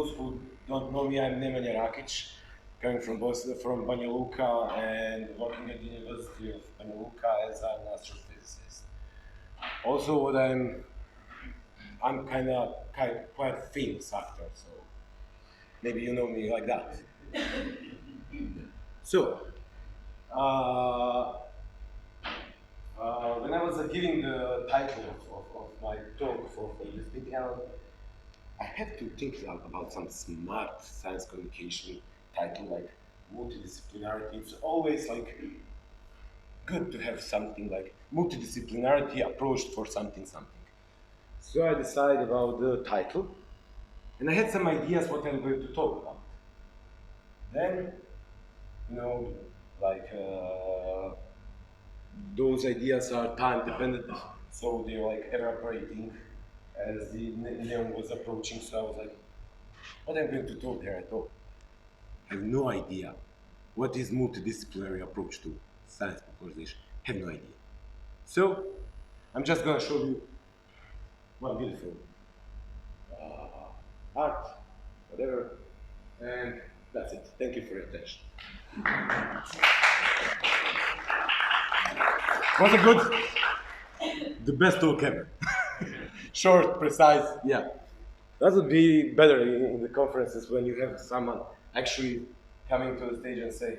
those who don't know me, I'm Nemanja Rakić, coming from Bosnia, from Banja Luka, and working at the University of Banja Luka as an astrophysicist. Also, what I'm kind of quite famous actor, so maybe you know me like that. So, uh, when I was giving the title of my talk for this meeting, I had to think about some smart science communication title like multidisciplinarity. It's always like good to have something like multidisciplinarity approach for something. So I decided about the title, and I had some ideas what I'm going to talk about. Then, you know, like those ideas are time dependent, so they're like evaporating as the neon was approaching. So I was like, what I'm going to talk there? I thought, I have no idea what is multidisciplinary approach to science popularization. Have no idea. So I'm just gonna show you one beautiful art, whatever, and that's it. Thank you for your attention. Was it good? The best talk ever. Short, precise, yeah. That would be better in the conferences when you have someone actually coming to the stage and say,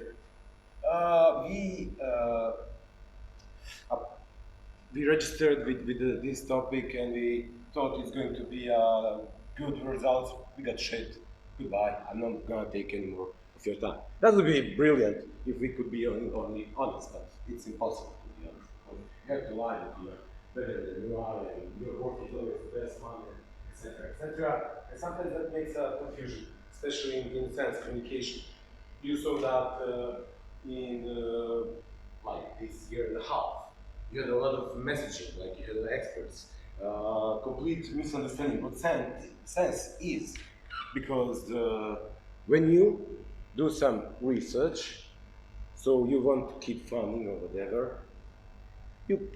we registered with this topic and we thought it's going to be good results. We got shit. Goodbye. I'm not gonna take any more of your time. That would be brilliant if we could be only honest, but it's impossible to be honest. You have to lie that you are better than you are and your work is always the best one, etc., etc. And sometimes that makes a confusion, especially in science communication. You saw that in like this year and a half. You had a lot of messaging, like you had experts. Complete misunderstanding what science is, because when you do some research, so you want to keep funding or whatever, you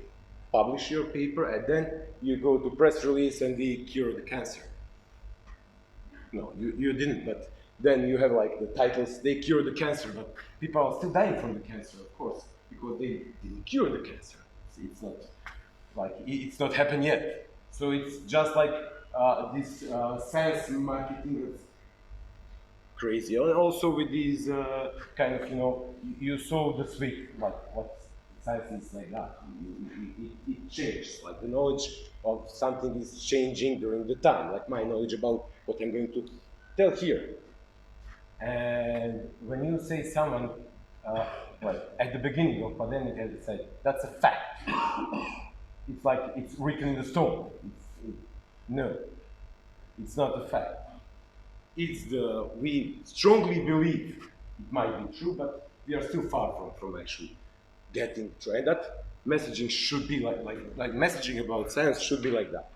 publish your paper and then you go to press release and we cure the cancer. No, you didn't, but then you have like the titles, they cure the cancer, but people are still dying from the cancer, of course, because they didn't cure the cancer. It's not like it's not happened yet. So it's just like this science marketing that's crazy. And also with these kind of, you saw the switch, like what science is like that. It changes, like the knowledge of something is changing during the time, like my knowledge about what I'm going to tell here. And when you say someone, like at the beginning of pandemic, as I said, that's a fact. It's like it's written in the stone. No, it's not a fact. We strongly believe it might be true, but we are still far from actually getting true. And that messaging should be like messaging about science should be like that.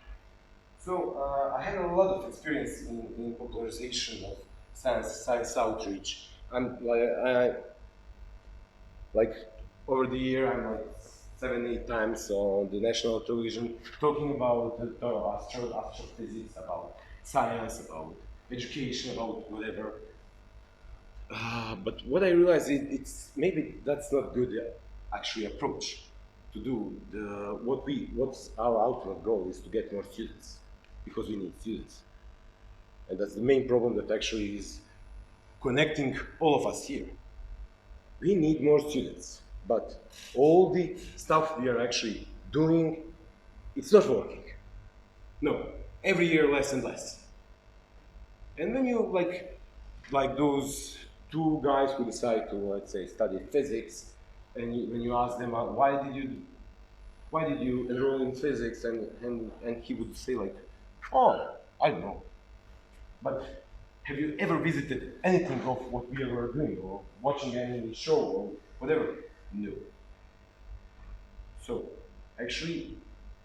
So I had a lot of experience in popularization of science outreach. Like over the year, I'm like 7-8 times on the national television talking about astrophysics, about science, about education, about whatever. But what I realized is it's maybe that's not good actually approach to do. What's our ultimate goal is to get more students because we need students, and that's the main problem that actually is connecting all of us here. We need more students, but all the stuff we are actually doing, it's not working. No, every year less and less. And when you like those two guys who decide to, let's say, study physics, and when you ask them why did you enroll in physics, and he would say like, oh, I don't know, but have you ever visited anything of what we were doing, or watching any show, or whatever? No. So, actually,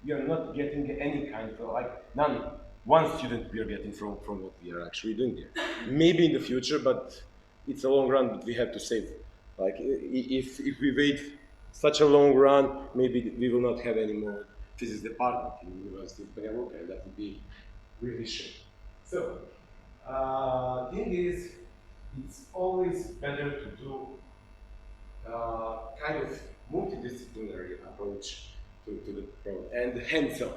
we are not getting any kind of, one student we are getting from what we are actually doing there. Maybe in the future, but it's a long run, but we have to save. Like, if we wait such a long run, maybe we will not have any more physics department in the University of Banja Luka, and that would be really shit. So, Thing is, it's always better to do kind of multidisciplinary approach to the problem and hands-on.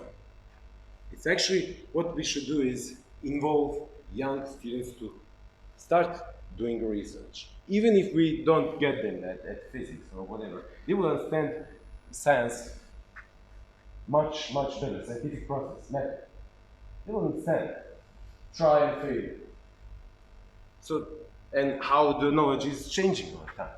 It's actually what we should do is involve young students to start doing research. Even if we don't get them at physics or whatever, they will understand science much better, scientific process, method. They will understand, try and fail. So, and how the knowledge is changing all the time.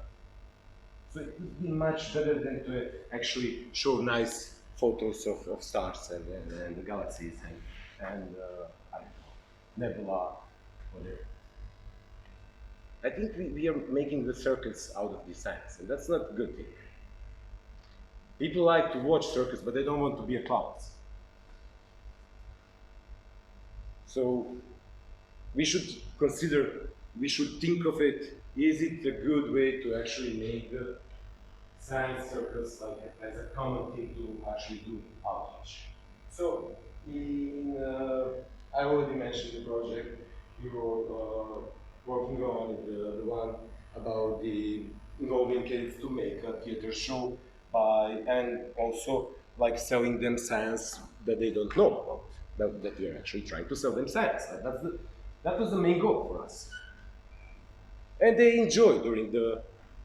So it would be much better than to actually show nice photos of stars and galaxies and I don't know, nebula, whatever. I think we are making the circus out of the science, and that's not a good thing. People like to watch circus, but they don't want to be a clowns. So we should consider, we should think of it, is it a good way to actually make the science circus like as a common thing to actually do outreach? So I already mentioned the project we were working on, the one about the involving kids to make a theater show and also like selling them science that they don't know about. That we are actually trying to sell them science. That was the main goal for us. And they enjoyed during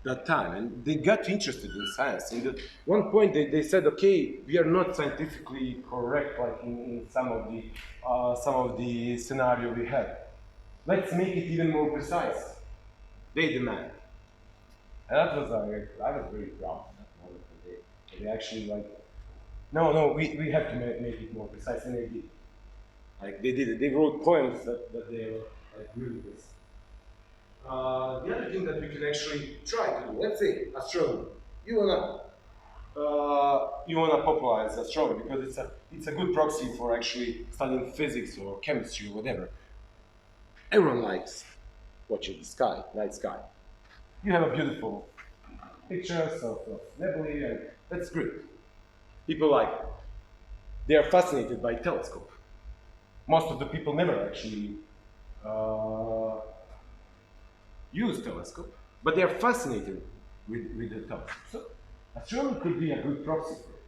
that time, and they got interested in science. In the one point, they said, "Okay, we are not scientifically correct, like in some of the scenario we have. Let's make it even more precise." They demand, and that was I was very proud of that moment. They actually like, no, we have to make it more precise, and they did. Like they did it. They wrote poems that they were like really good. The other thing that we can actually try to do, let's say astronomy. You wanna popularize astronomy because it's a good proxy for actually studying physics or chemistry or whatever. Everyone likes watching the sky, night sky. You have a beautiful pictures of nebulae, and that's great. People like it. They are fascinated by telescope. Most of the people never actually use telescope, but they are fascinated with the telescope. So astronomy could be a good proxy for it.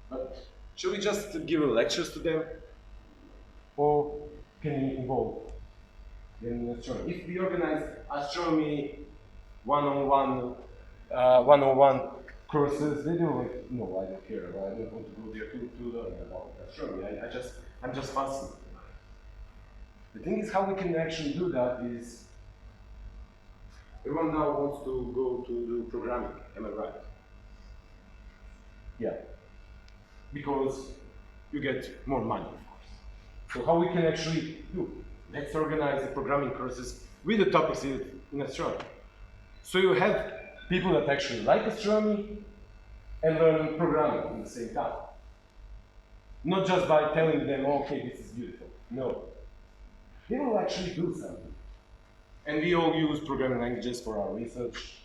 But should we just give lectures to them, or can we involve them in astronomy? If we organize astronomy one-on-one courses, they do like, no, I don't care. I don't want to go there to learn about astronomy. I'm just fascinated. The thing is, how we can actually do that is, everyone now wants to go to do programming, am I right? Yeah. Because you get more money, of course. So how we can actually do? Let's organize the programming courses with the topics in astronomy. So you have people that actually like astronomy and learn programming at the same time. Not just by telling them, oh, okay, this is beautiful. No. They will actually do something. And we all use programming languages for our research.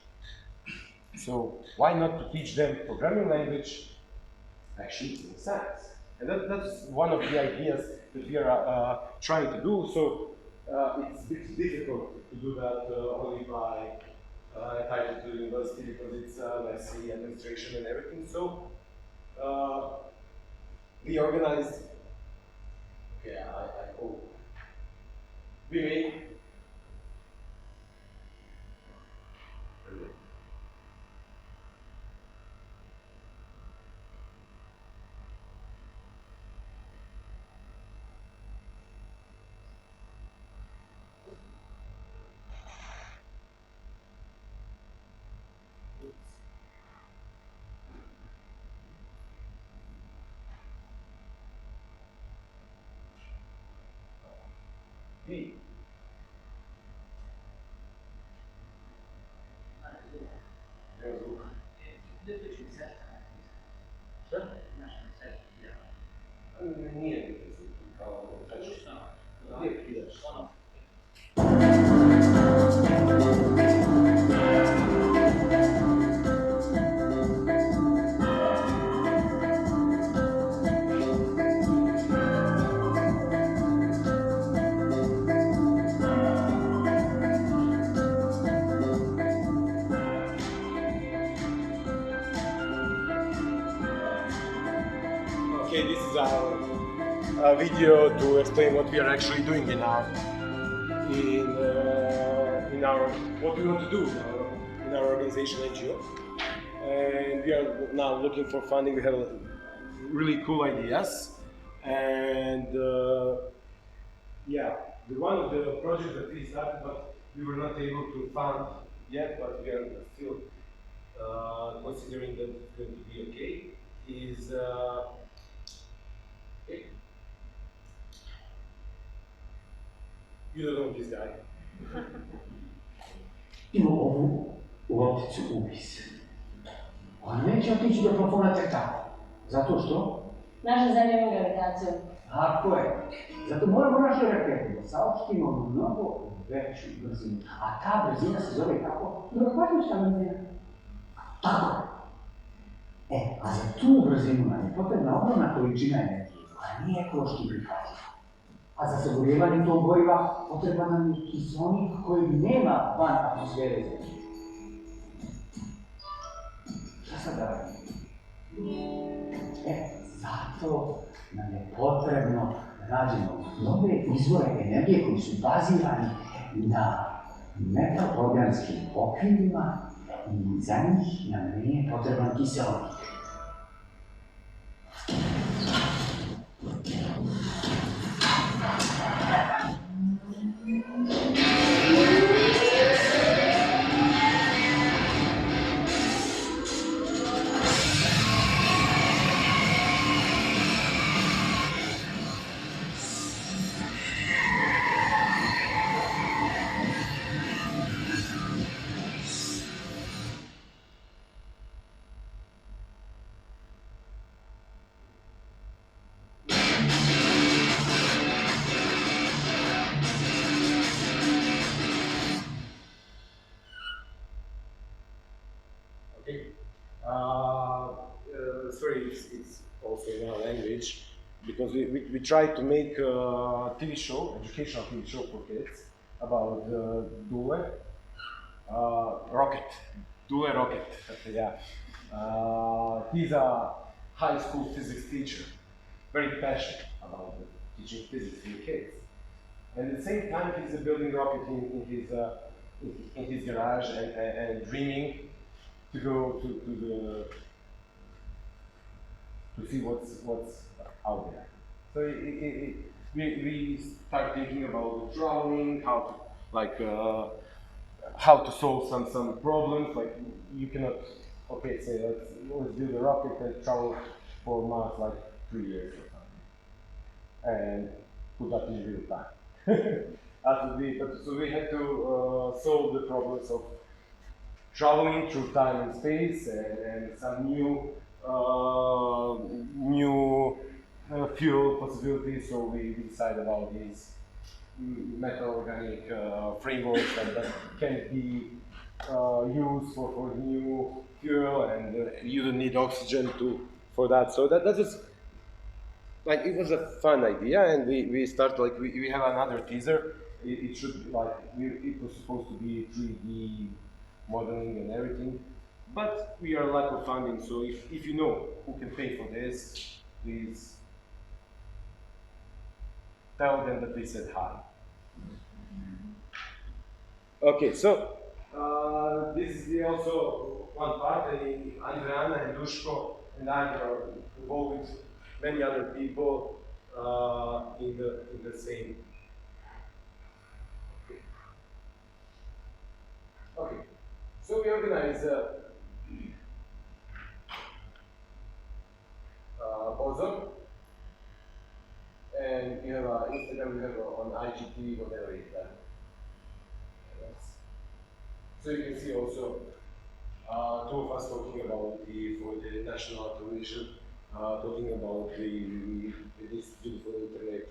So why not to teach them programming language actually in science? And that's one of the ideas that we are trying to do. So it's a bit difficult to do that only by title to the university because it's messy administration and everything. So we organized, okay, I hope, we made hey. a video to explain what we are actually doing in our what we want to do in our organization NGO. And we are now looking for funding. We have really cool ideas, and yeah, one of the projects that we started, but we were not able to fund yet, but we are still considering that it's going to be okay, is you don't know this guy. Imam ovu u opticu upis. On neće otići do plafona tek tako. Zato što? Naša zemlja ima gravitaciju. Tako je. Zato moramo našoj raketi da saopštimo mnogo veću brzinu. A ta brzina se zove kako? Drugopatnička brzina. Tako je. A za tu brzinu nam je potrebna ogromna količina energije, koja nije ekološki prihvatljiva. A za sagorijevanje tog goriva potreban nam je kiseonik koji nema van atmosfere zemlje. Šta sad da radimo? Zato nam je potrebno da nađemo nove izvore energije koji su bazirani na metalorganskim okvirima i za njih nam nije potreban kiseonik. Sorry, it's also in our language, because we try to make a TV show, educational TV show for kids, about Dule Rocket. Dule Rocket, yeah. He's a high school physics teacher, very passionate about teaching physics to kids. And at the same time, he's building rocket in his garage and dreaming to go to see what's out there. So we start thinking about traveling, how to solve some problems. Like you cannot, okay, say let's build a rocket and travel for Mars like 3 years or something, and put that in real time. So we had to solve the problems of traveling through time and space and some new fuel possibilities. So we decided about these metal organic frameworks that can be used for new fuel, and you don't need oxygen for that. So that is like, it was a fun idea, and we start like we have another teaser. It should like it was supposed to be 3D modeling and everything, but we are lack of funding. So if you know who can pay for this, please tell them that we said hi. Okay, so this is also one part. Andreana and Duško and I are involved with many other people in the same. Okay, so we organize Ozone, and we have Instagram, we have on IGT, whatever it is. So you can see also two of us talking about for the national television, talking about this beautiful internet.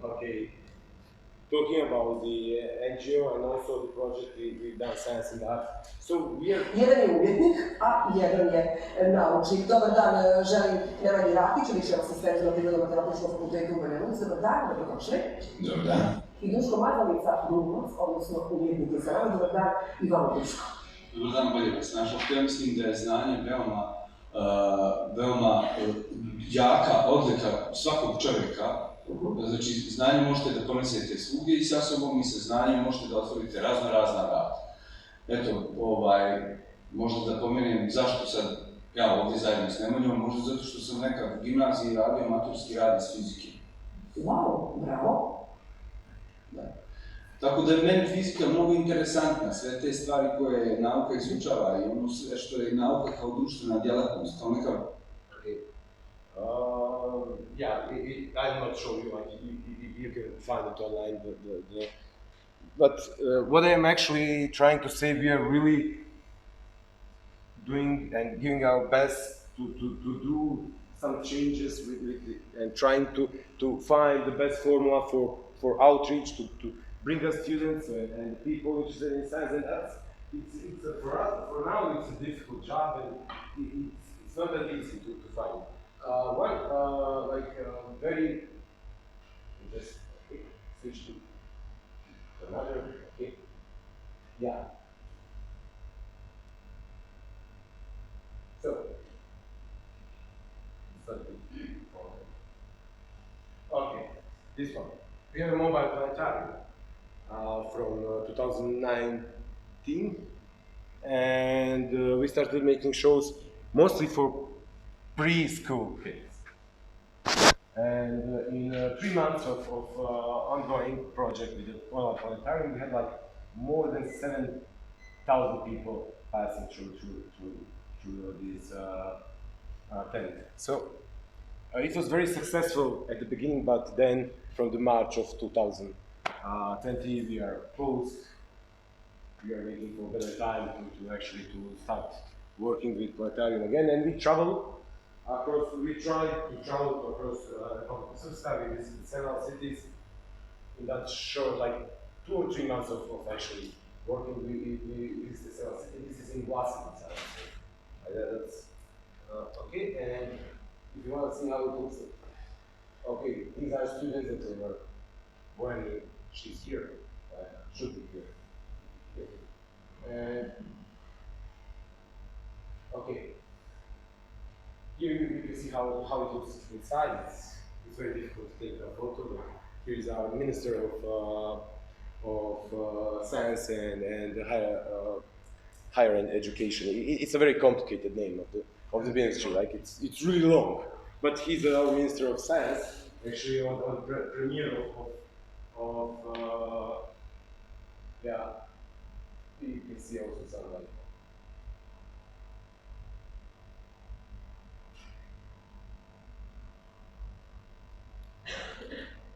Okay, talking about the NGO and also the project we've done Science and Art. So we are... Jedan je umjetnik, a jedan je naučnik. Dobar dan, želim Nemanji Rakiću, višem asistentu na Prirodno-matematičkom fakultetu u Banja Luci. Dobar dan, dobrodošli. Dobar dan. I Duško Mazalica, glumac, odnosno umjetnik iz Sarajeva. Dobar dan, Ivano Duško. Dobar dan, bolje vas našao. Ja mislim da je znanje veoma veoma jaka odlika svakog čovjeka. Znači, znanje možete da ponesete svugdje i sa sobom i sa znanjem možete da otvorite razna vrata. Eto, možda da pomenem zašto sad ja ovdje zajedno s Nemanjom, možda zato što sam nekad u gimnaziji radio maturski rad iz fizike. Wow, bravo! Da. Tako da je meni fizika mnogo interesantna, sve te stvari koje nauka izučava i ono sve što je nauka kao društvena djelatnost, kao neka... Yeah, I'm not sure you can find it online, but what I am actually trying to say, we are really doing and giving our best to do some changes and trying to find the best formula for outreach to bring us students and people interested in science, and that's for now it's a difficult job, and it's not that easy to find. Very just switch to another. Okay. Yeah. So. Okay, this one. We have a mobile planetarium from 2019, and we started making shows mostly for preschool kids. And in 3 months of ongoing project with the mobile planetarium, we had like more than 7,000 people passing through this tent. So it was very successful at the beginning, but then from the March of 2020 we are closed. We are waiting for better time to actually start working with planetarium again, and we travel across. We try to travel across Srpska. We visited several cities in that short, like 2 or 3 months of actually working. We visited several cities. This is in Vlasic. That's okay. And if you want to see how it looks, okay, these are students that were when she's here, should be here. Okay. Okay. Here you can see how it looks inside. It's very difficult to take a photo, but here is our Minister of Science and Higher Education. It's a very complicated name of the ministry. Like it's really long, but he's our Minister of Science. Actually, on premiere of yeah, you can see also some like.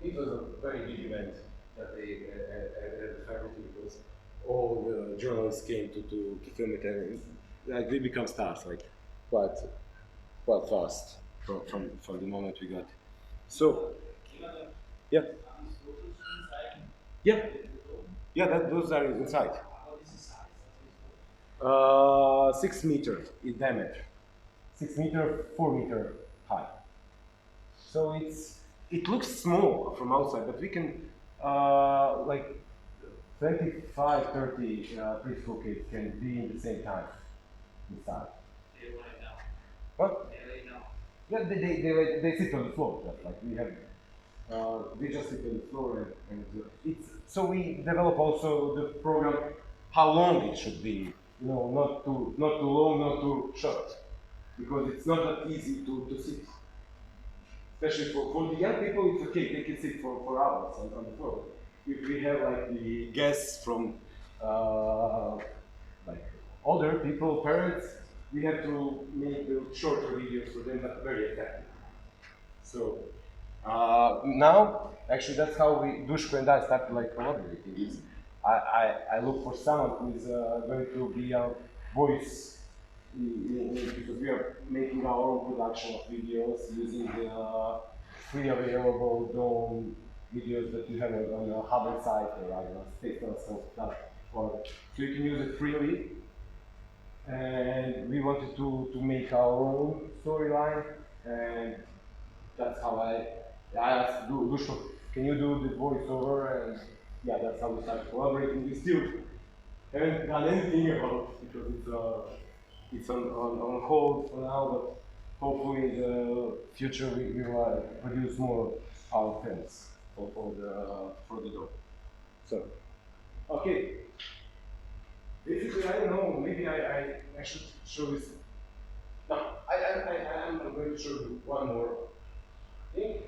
It was a very big event that they at the faculty, because all the journalists came to film it, and like they become stars like quite fast from the moment we got. So yeah, those are inside. 6 meters in diameter, 6 meter, 4 meter high. So it looks small from outside, but we can like 25, 30 preschool kids can be in the same time inside. What? Yeah, they sit on the floor. Like we have, they just sit on the floor, and it's so we develop also the program how long it should be. You know, not too long, not too short, because it's not that easy to sit. Especially for the young people, it's okay, they can sit for hours on the floor. If we have like the guests from like older people, parents, we have to make the shorter videos for them, but very effective. So now, actually, that's how Duško and I started like collaborating. I look for someone who is going to be our voice, because we are making our own production of videos using the free available DOM videos that you have on the Hubble site or on the Space Telescope platform. So you can use it freely. And we wanted to make our own storyline, and that's how I asked Duško, can you do the voiceover? And yeah, that's how we started collaborating. We still haven't done anything about it, because it's on hold for now, but hopefully in the future we will produce more our pens for the dog. So, okay. Basically, I don't know. Maybe I should show this. No, I'm going to show you one more thing.